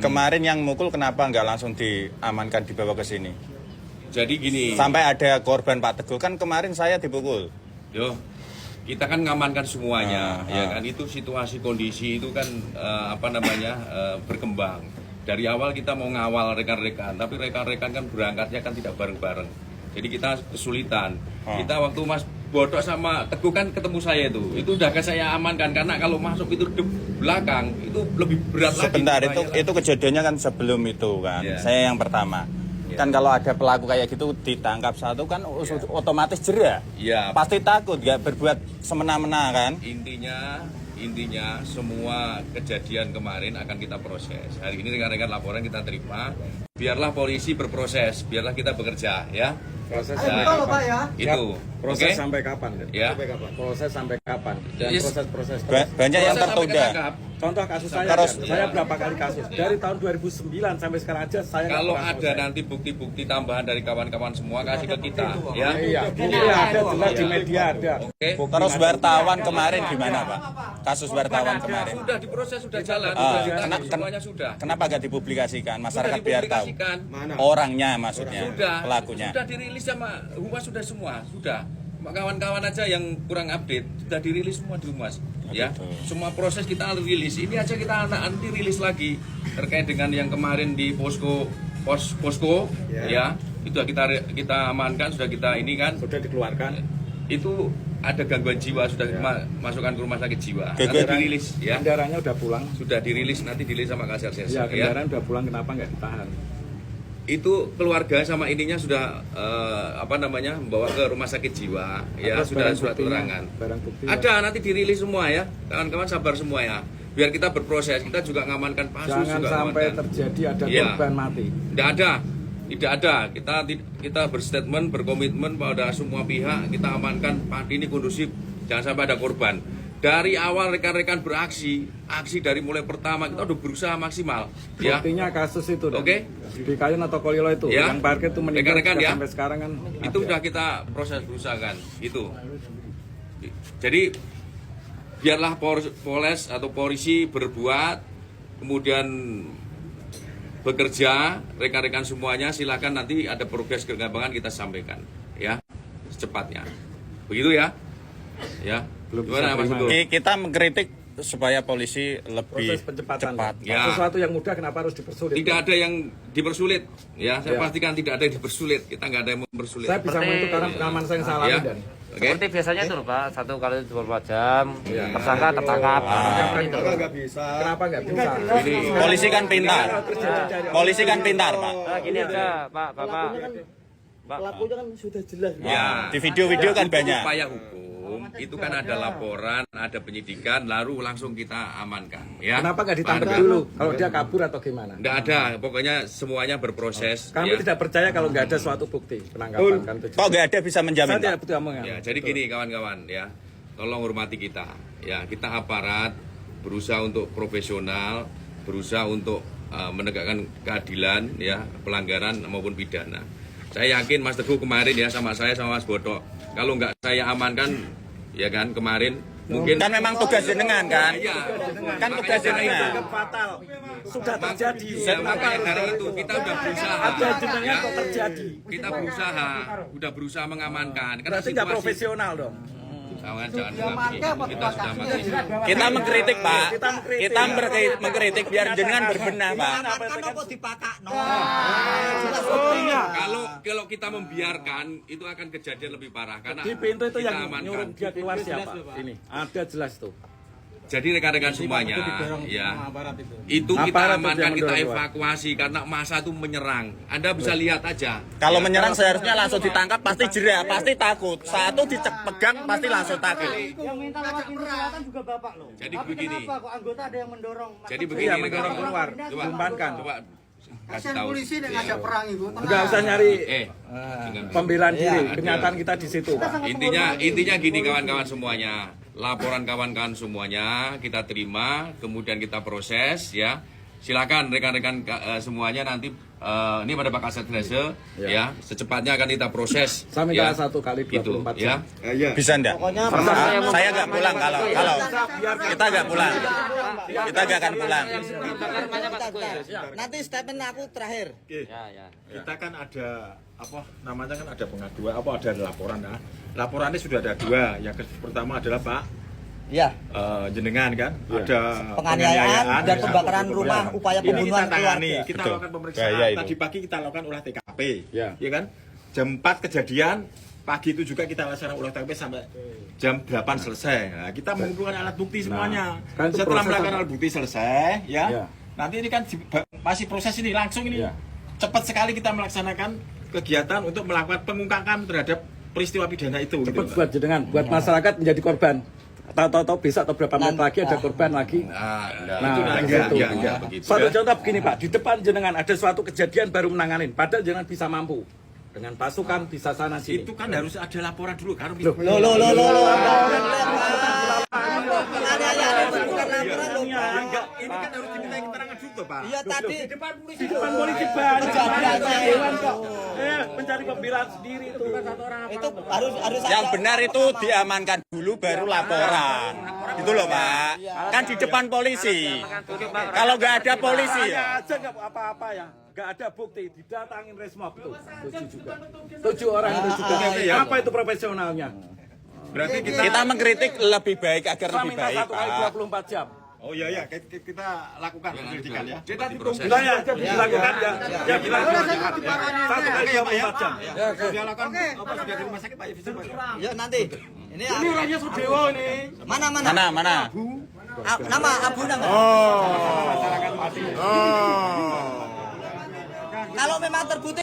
Kemarin yang mukul kenapa nggak langsung diamankan dibawa ke sini? Jadi gini. Sampai ada korban Pak Teguh, kan kemarin saya dipukul. Yo, kita kan ngamankan semuanya, ya kan. Itu situasi kondisi itu kan berkembang. Dari awal kita mau ngawal rekan-rekan, tapi rekan-rekan kan berangkatnya kan tidak bareng-bareng. Jadi kita kesulitan. Kita waktu Mas Bodok sama Teguh kan ketemu saya itu udah saya amankan karena kalau masuk itu di belakang itu lebih berat lagi. Sebentar, itu kejadiannya kan sebelum itu kan. Saya yang pertama. Kan kalau ada pelaku kayak gitu ditangkap satu kan otomatis jera. Pasti takut, nggak berbuat semena-mena kan. Intinya semua kejadian kemarin akan kita proses. Hari ini rekan-rekan laporan kita terima. Biarlah polisi berproses, biarlah kita bekerja ya. Proses sampai kapan? Ya? Itu. Proses sampai kapan? Ya. Proses sampai kapan? Dan proses-proses banyak yang tertunda. Contoh kasus saya berapa kali kasus? Dari tahun 2009 sampai sekarang aja saya. Kalau ada nanti bukti-bukti tambahan dari kawan-kawan semua kasih ke kita, ya. Iya, ada jelas di media ada. Oke. Terus wartawan kemarin gimana Pak? Kasus wartawan kemarin. Sudah diproses, sudah jalan, semuanya sudah. Kenapa gak dipublikasikan? Masyarakat biar tahu. Mana? Orangnya maksudnya, pelakunya. Sudah dirilis sama Humas sudah. Kawan-kawan aja yang kurang update sudah dirilis semua di Humas. Ya, semua proses kita rilis. Ini aja kita nanti rilis lagi terkait dengan yang kemarin di posko, ya. Itu kita amankan, sudah kita ini kan. Sudah dikeluarkan. Itu ada gangguan jiwa sudah masukkan ke rumah sakit jiwa. Nanti dirilis ya. Kendaraannya udah pulang. Sudah dirilis, nanti dirilis sama Kasar Sesi. Ya, kendaraan udah pulang, kenapa nggak ditahan? Itu keluarga sama ininya sudah membawa ke rumah sakit jiwa. Ya, sudah surat keterangan. Ada nanti dirilis semua ya. Kawan-kawan sabar semua ya. Biar kita berproses, kita juga ngamankan Pansus. Jangan juga sampai ngamankan. terjadi ada korban mati. Tidak ada. Kita berstatement, berkomitmen pada semua pihak, kita amankan ini kondusif, jangan sampai ada korban. Dari awal rekan-rekan beraksi, aksi dari mulai pertama kita udah berusaha maksimal. Buktinya kasus itu. Oke. Di Kayun atau Kolilo itu, yang parkir itu meninggal sampai sekarang kan. Itu udah kita proses berusaha kan, itu. Jadi biarlah Polres atau polisi berbuat, kemudian bekerja, rekan-rekan semuanya silakan nanti ada progres perkembangan kita sampaikan ya secepatnya. Begitu ya. Ya. Gimana Mas Teguh? Kita mengkritik supaya polisi lebih cepat. Ya. Sesuatu yang mudah kenapa harus dipersulit? Tidak ada yang dipersulit. Ya, saya pastikan tidak ada yang dipersulit. Kita nggak ada yang mempersulit. Saya bisa itu karena pengalaman saya yang salah dan. Seperti biasanya itu loh Pak, 1 kali 24 jam, tersangka tertangkap. Nggak bisa. Kenapa nggak bisa? Polisi kan pintar. Polisi kan pintar Pak. Gini aja Pak, Bapak. Pelakunya kan sudah jelas. Ya. Di video-video kan banyak. Upaya hukum itu kan ada laporan, ada penyidikan, lalu langsung kita amankan. Ya. Kenapa nggak ditangkap dulu? Kalau dia kabur atau gimana? Nggak ada, pokoknya semuanya berproses. Kami tidak percaya kalau nggak ada suatu bukti penangkapan. Kan, kok nggak ada bisa menjamin? Saya tidak butuh omongan. Ya, jadi gini kawan-kawan ya, tolong hormati kita. Ya, kita aparat berusaha untuk profesional, berusaha untuk menegakkan keadilan, ya, pelanggaran maupun pidana. Saya yakin Mas Teguh kemarin ya sama saya sama Mas Bodok, kalau nggak saya amankan, ya kan kemarin mungkin kan memang tugas jenengan kan? Ya, kan tugas jenengan. Fatal sudah terjadi. Ya, makanya dari itu kita udah berusaha. Ada jenengan kok terjadi. Kita berusaha mengamankan. Berarti nggak profesional dong. Jangan kita sudah Kita mengkritik Pak. Kita mengkritik biar jenengan berbenah Pak. Kalau kita membiarkan itu akan kejadian lebih parah karena Di pintu itu yang amankan. nyuruh dia keluar siapa? Ini ada jelas tuh. Jadi rekan-rekan semuanya, ya, itu kita amankan, kita evakuasi karena masa itu menyerang. Anda bisa lihat aja. Kalau menyerang seharusnya langsung ditangkap, pasti jera, pasti takut. Satu dipegang pasti langsung takut. Yang minta lewat pintu selatan juga Bapak loh. Jadi tapi begini. kenapa kok anggota ada yang mendorong? Jadi begini, Yang mendorong keluar, Coba kasih tahu. Polisi yang ngajak perang itu. Nggak usah nyari dengan pembelaan diri. Kenyataan kita di situ, Pak. Intinya gini kawan-kawan semuanya. Laporan kawan-kawan semuanya kita terima, kemudian kita proses ya. silakan rekan-rekan semuanya nanti ini pada Pak Kasat Rese ya secepatnya akan kita proses. Saya minta ya. 1 kali 24 jam. Bisa enggak? Saya nggak pulang kalau kita nggak pulang. Kita nggak akan pulang. Nanti statement aku terakhir. Kita kan ada apa namanya kan ada pengaduan ada laporan ya. Laporannya sudah ada 2. Yang pertama adalah Pak jenengan kan ada Penganiayaan dan pembakaran rumah, upaya pembunuhan keluarga. Kita lakukan pemeriksaan. Tadi pagi kita lakukan olah TKP, ya kan? Jam 4 kejadian, pagi itu juga kita laksanakan olah TKP sampai jam 8 selesai. Nah, kita mengumpulkan alat bukti semuanya. Setelah melakukan alat bukti selesai, nanti ini kan masih proses ini langsung ini. Cepat sekali kita melaksanakan kegiatan untuk melakukan pengungkapan terhadap peristiwa pidana itu. Cepat buat jenengan, buat masyarakat menjadi korban. Tahu-tahu besok atau berapa menit lagi ada korban lagi. Enggak begitu. Suatu contoh begini Pak, di depan jenengan ada suatu kejadian baru menanganin, padahal jenengan bisa mampu dengan pasukan bisa sana sini. Itu kan harus ada laporan dulu kan. Ini kan harus diminta keterangan dulu Pak. Iya tadi Di depan polisi banyak kok. Mencari pembelaan sendiri itu. itu harus Yang benar itu diamankan dulu baru laporan. Gitu loh Pak. Kan di depan polisi. Kalau nggak ada polisi ya. Aja nggak apa-apa ya. Nggak ada bukti, didatangin Resmob tuh. 7 juga. 7 orang itu juga. Apa itu profesionalnya? Berarti Kita mengkritik lebih baik agar Saya lebih minta baik 1 kali Pak. 24 jam. Oh iya kita lakukan penyelidikan ya. Kita diproses. Saya dilakukan ya. Ya dilakukan. 1 kali 24 jam. Sudah lakukan apa sudah di rumah sakit Pak Yusuf? ya nanti. Ini orangnya Sudewo ini. mana? Mana? Nama Abu nama. Kalau memang terbukti